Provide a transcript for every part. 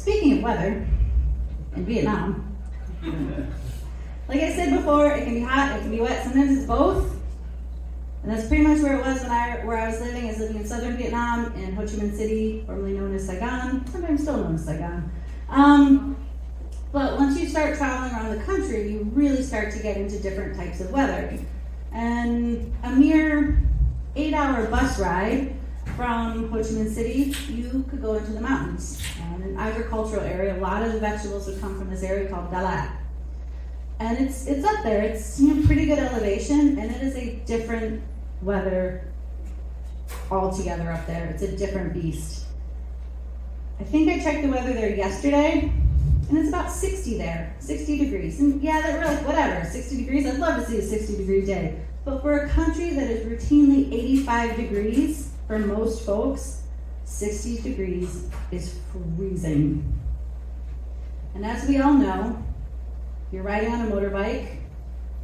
speaking of weather, in Vietnam, like I said before, it can be hot, it can be wet, sometimes it's both. And that's pretty much where it was where I was living. I was living in southern Vietnam, in Ho Chi Minh City, formerly known as Saigon, sometimes still known as Saigon. But once you start traveling around the country, you really start to get into different types of weather. And a mere 8-hour bus ride from Ho Chi Minh City, you could go into the mountains. And an agricultural area, a lot of the vegetables would come from this area called Dalat. And it's up there, it's pretty good elevation, and it is a different weather altogether up there. It's a different beast. I think I checked the weather there yesterday, and it's about 60 there, 60 degrees. And yeah, we're like, whatever, 60 degrees, I'd love to see a 60-degree day. But for a country that is routinely 85 degrees for most folks, 60 degrees is freezing. And as we all know, you're riding on a motorbike,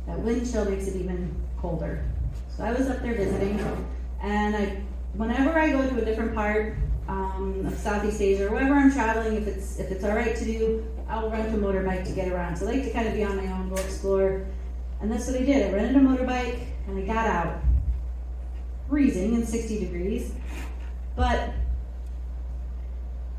that wind chill makes it even colder. So I was up there visiting, and whenever I go to a different part of Southeast Asia, or wherever I'm traveling, if it's all right to do, I'll rent a motorbike to get around. So I like to kind of be on my own, go explore. And that's what I did. I rented a motorbike, and I got out. Freezing in 60 degrees, but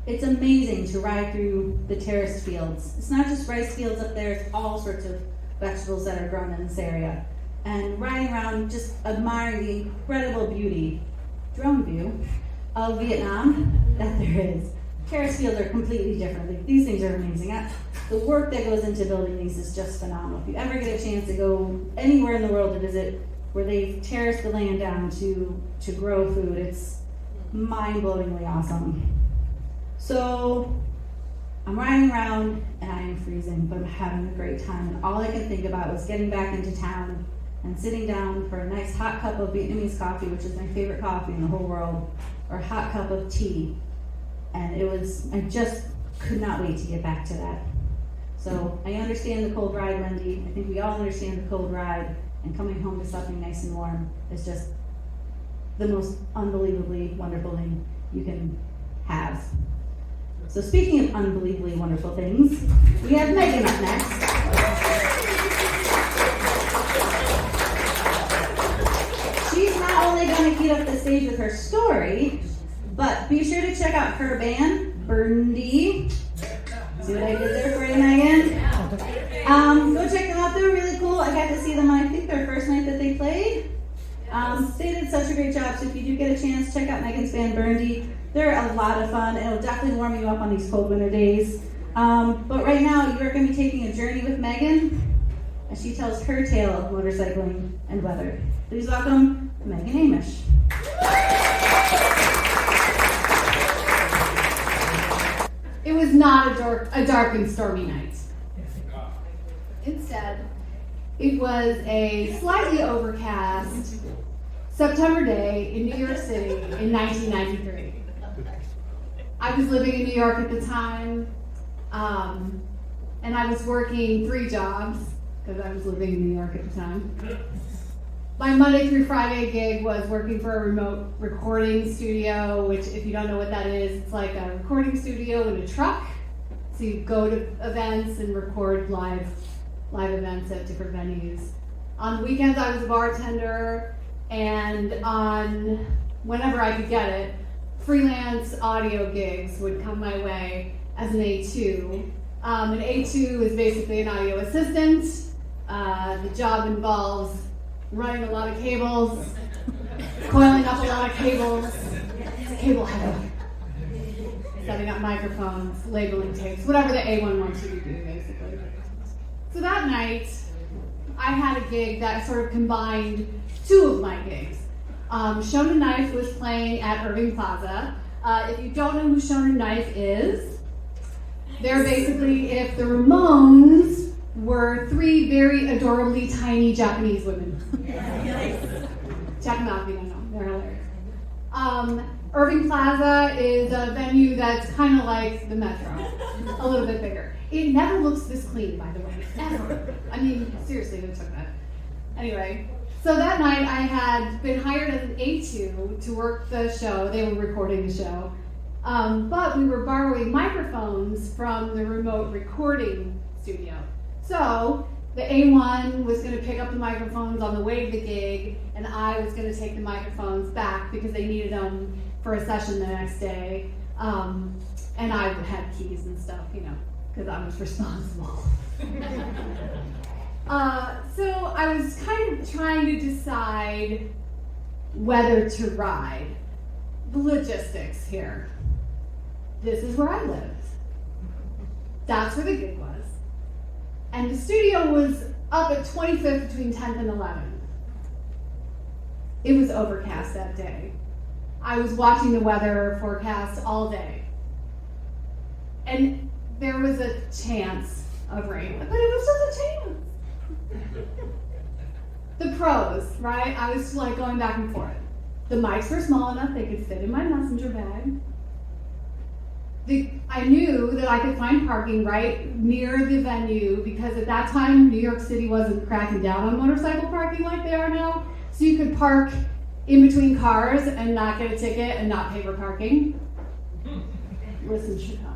it's amazing to ride through the terraced fields. It's not just rice fields up there, it's all sorts of vegetables that are grown in this area. And riding around, just admiring the incredible beauty, drone view, of Vietnam that there is. Terrace fields are completely different. Like, these things are amazing. The work that goes into building these is just phenomenal. If you ever get a chance to go anywhere in the world to visit where they've terraced the land down to grow food, it's mind-blowingly awesome. So I'm riding around and I am freezing, but I'm having a great time. And all I can think about was getting back into town and sitting down for a nice hot cup of Vietnamese coffee, which is my favorite coffee in the whole world, or a hot cup of tea. And I just could not wait to get back to that. So I understand the cold ride, Wendy. I think we all understand the cold ride, and coming home to something nice and warm is just the most unbelievably wonderful thing you can have. So speaking of unbelievably wonderful things, we have Megan up next. She's not only going to get up the stage with her story, but be sure to check out her band, Burndy. See what I did there for you, Megan? Go check them out. They're really cool. I got to see them on, I think, their first night that they played. They did such a great job. So if you do get a chance, check out Megan's band, Burndy. They're a lot of fun. It'll definitely warm you up on these cold winter days. But right now, you're going to be taking a journey with Megan as she tells her tale of motorcycling and weather. Please welcome Megan Emish. It was not a dark and stormy night. Instead, it was a slightly overcast September day in New York City in 1993. I was living in New York at the time, and I was working 3 jobs because I was living in New York at the time. My Monday through Friday gig was working for a remote recording studio, which, if you don't know what that is, it's like a recording studio in a truck. So you go to events and record live events at different venues. On weekends, I was a bartender, and on whenever I could get it, freelance audio gigs would come my way as an A2. An A2 is basically an audio assistant. The job involves running a lot of cables, coiling up a lot of cables, cable heavy, setting up microphones, labeling tapes, whatever the A1 wants you to do, basically. So that night, I had a gig that sort of combined 2 of my gigs. Shonen Knife was playing at Irving Plaza. If you don't know who Shonen Knife is, they're basically if the Ramones were 3 very adorably tiny Japanese women. Check them out if you don't know. They're hilarious. Irving Plaza is a venue that's kind of like the Metro, a little bit bigger. It never looks this clean, by the way, ever. I mean, seriously, who took that? Anyway, so that night I had been hired as an A2 to work the show. They were recording the show. But we were borrowing microphones from the remote recording studio. So the A1 was going to pick up the microphones on the way to the gig, and I was going to take the microphones back because they needed them for a session the next day. And I had keys and stuff, because I was responsible. So I was kind of trying to decide whether to ride. The logistics here. This is where I lived. That's where the gig was. And the studio was up at 25th between 10th and 11th. It was overcast that day. I was watching the weather forecast all day. And there was a chance of rain, but it was just a chance. The pros, right? I was like going back and forth. The mics were small enough they could fit in my messenger bag. I knew that I could find parking right near the venue because at that time, New York City wasn't cracking down on motorcycle parking like they are now. So you could park in between cars and not get a ticket and not pay for parking. Listen, Chicago.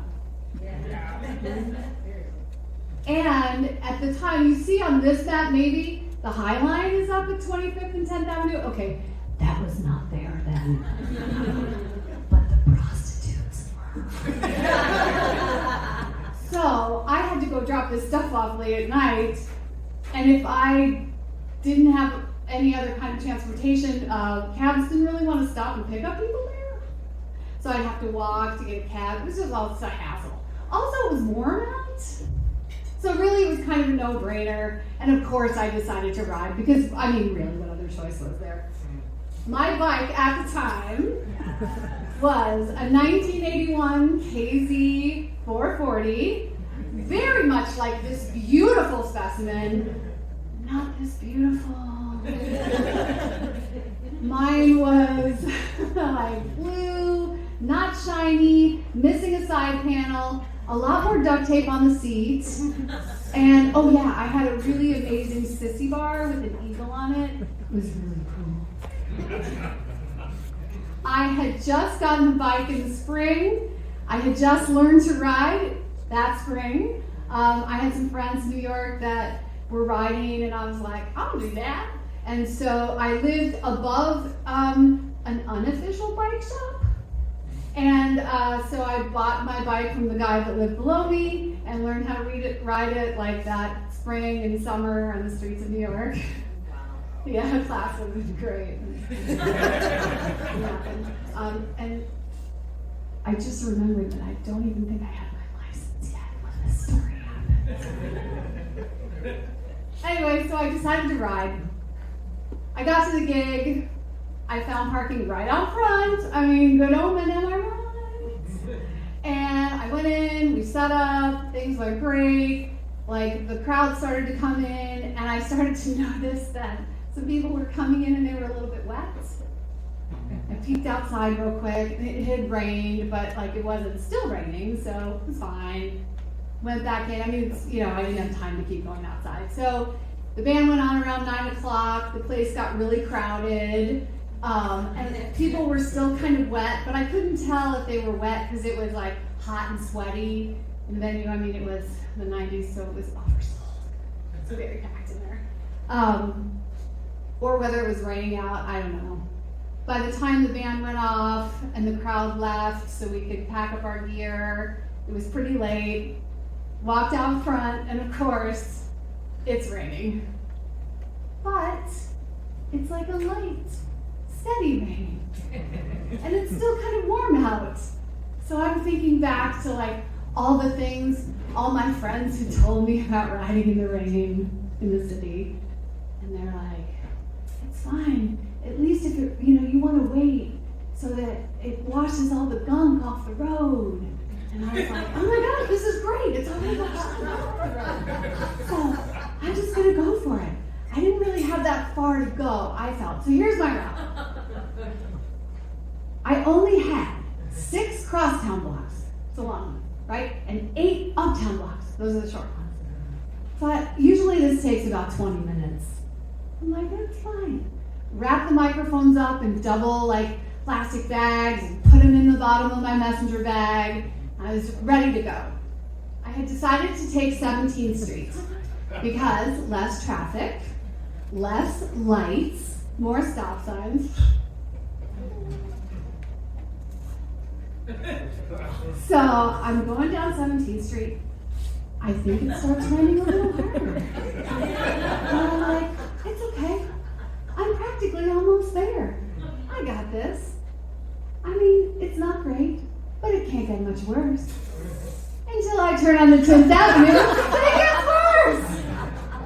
And at the time, you see on this map, maybe the High Line is up at 25th and 10th Avenue. Okay, that was not there then. But the prostitutes were. So I had to go drop this stuff off late at night. And if I didn't have any other kind of transportation, cabs didn't really want to stop and pick up people there. So I'd have to walk to get a cab. This was all just a hassle. Also, it was warm out. So really, it was kind of a no-brainer. And of course, I decided to ride because, really, what other choice was there? My bike at the time was a 1981 KZ 440, very much like this beautiful specimen. Not this beautiful. Mine was like blue, not shiny, missing a side panel, a lot more duct tape on the seat, and oh yeah, I had a really amazing sissy bar with an eagle on it. It was really cool. I had just gotten the bike in the spring. I had just learned to ride that spring. I had some friends in New York that were riding, and I was like, I'll do that. And so I lived above an unofficial bike shop. And so I bought my bike from the guy that lived below me and learned how to ride it like that spring and summer on the streets of New York. Wow. Yeah, class was great. And I just remembered that I don't even think I had my license yet when this story happened. Anyway, so I decided to ride. I got to the gig. I found parking right out front. Good omen, am I right? And I went in, we set up, things went great. Like, the crowd started to come in, and I started to notice that some people were coming in and they were a little bit wet. I peeked outside real quick. It had rained, but it wasn't still raining, so it was fine. Went back in. I didn't have time to keep going outside. So the band went on around 9 o'clock. The place got really crowded. And people were still kind of wet, but I couldn't tell if they were wet because it was hot and sweaty in the venue. It was the 90s, so it was oversold. It's very packed in there. Or whether it was raining out, I don't know. By the time the band went off and the crowd left so we could pack up our gear, it was pretty late. Walked out front, and of course, it's raining. But it's like a light, steady rain. And it's still kind of warm out. So I'm thinking back to all the things all my friends had told me about riding in the rain in the city. And they're like, it's fine. At least if you want to wait so that it washes all the gunk off the road. And I was like, oh my God, this is great. It's already washed off the road. So I'm just going to go for it. I didn't really have that far to go, I felt. So here's my route. I only had 6 crosstown blocks. It's a long one, right? And 8 uptown blocks. Those are the short ones. But usually this takes about 20 minutes. I'm like, that's fine. Wrap the microphones up in double plastic bags and put them in the bottom of my messenger bag. I was ready to go. I had decided to take 17th Street because less traffic, less lights, more stop signs. So I'm going down 17th Street. I think it starts raining a little harder. And I'm like, it's okay. I'm practically almost there. I got this. I mean, it's not great, but it can't get much worse. Until I turn on the 10th Avenue, and it gets worse.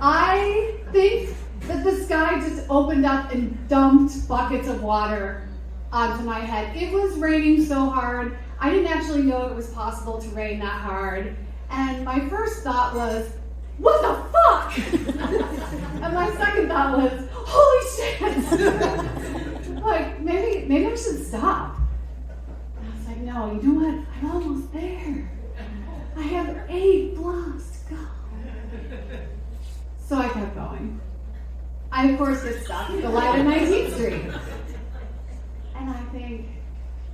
I think that the sky just opened up and dumped buckets of water onto my head. It was raining so hard. I didn't actually know it was possible to rain that hard. And my first thought was, what the fuck? And my second thought was, holy shit. Like, maybe I should stop. And I was like, no, you know what? I'm almost there. I have 8 blocks to go. So I kept going. I, of course, get stuck at the light at 19th Street. And I think,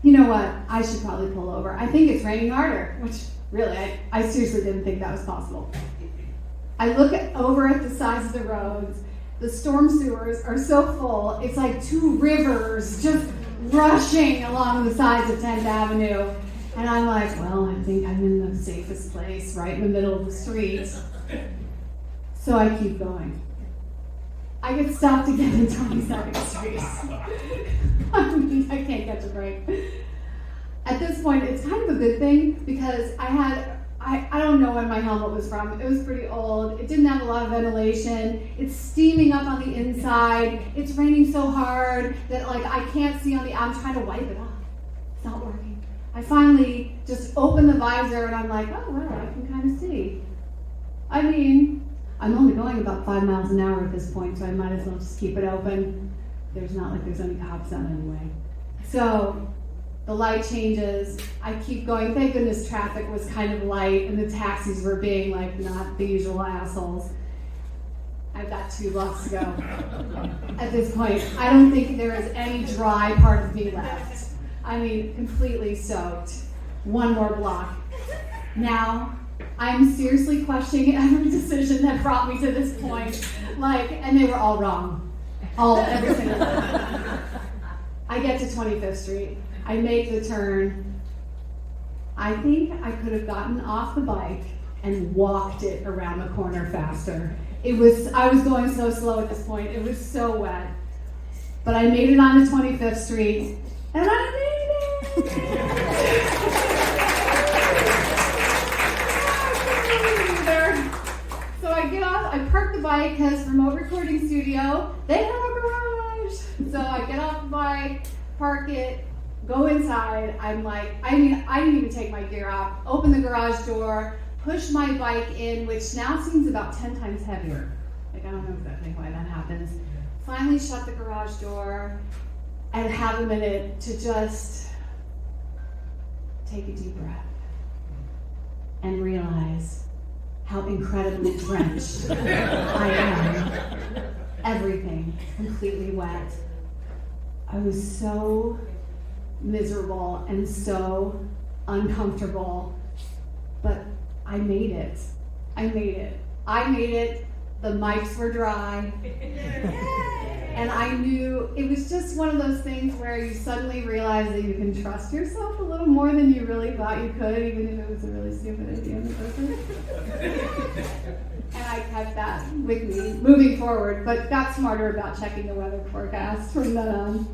you know what? I should probably pull over. I think it's raining harder, which really, I seriously didn't think that was possible. I look over at the sides of the roads. The storm sewers are so full, it's like 2 rivers just rushing along the sides of 10th Avenue. And I'm like, well, I think I'm in the safest place, right in the middle of the street. So I keep going. I get stopped again in 22nd Street. I mean, I can't catch a break. At this point, it's kind of a good thing because I don't know when my helmet was from. It was pretty old. It didn't have a lot of ventilation. It's steaming up on the inside. It's raining so hard that like I can't see I'm trying to wipe it off. It's not working. I finally just open the visor and I'm like, oh well, I can kind of see. I mean, I'm only going about 5 miles an hour at this point, so I might as well just keep it open. There's not like there's any cops on anyway. So the light changes. I keep going. Thank goodness traffic was kind of light and the taxis were being like not the usual assholes. I've got 2 blocks to go. At this point, I don't think there is any dry part of me left. I mean, completely soaked. 1 more block. Now, I'm seriously questioning every decision that brought me to this point. And they were all wrong. Every single one. I get to 25th Street. I make the turn. I think I could have gotten off the bike and walked it around the corner faster. I was going so slow at this point. It was so wet. But I made it onto 25th Street, and I made it! So I get off, I park the bike because remote recording studio, they have a garage. So I get off the bike, park it, go inside. I didn't even take my gear off. Open the garage door, push my bike in, which now seems about 10 times heavier. I don't know exactly why that happens. Finally shut the garage door and have a minute to just take a deep breath and realize how incredibly drenched I am. Everything completely wet. I was so miserable and so uncomfortable, but I made it. I made it. The mics were dry. And I knew it was just one of those things where you suddenly realize that you can trust yourself a little more than you really thought you could, even if it was a really stupid idea in the first place. And I kept that with me moving forward, but got smarter about checking the weather forecast from then on.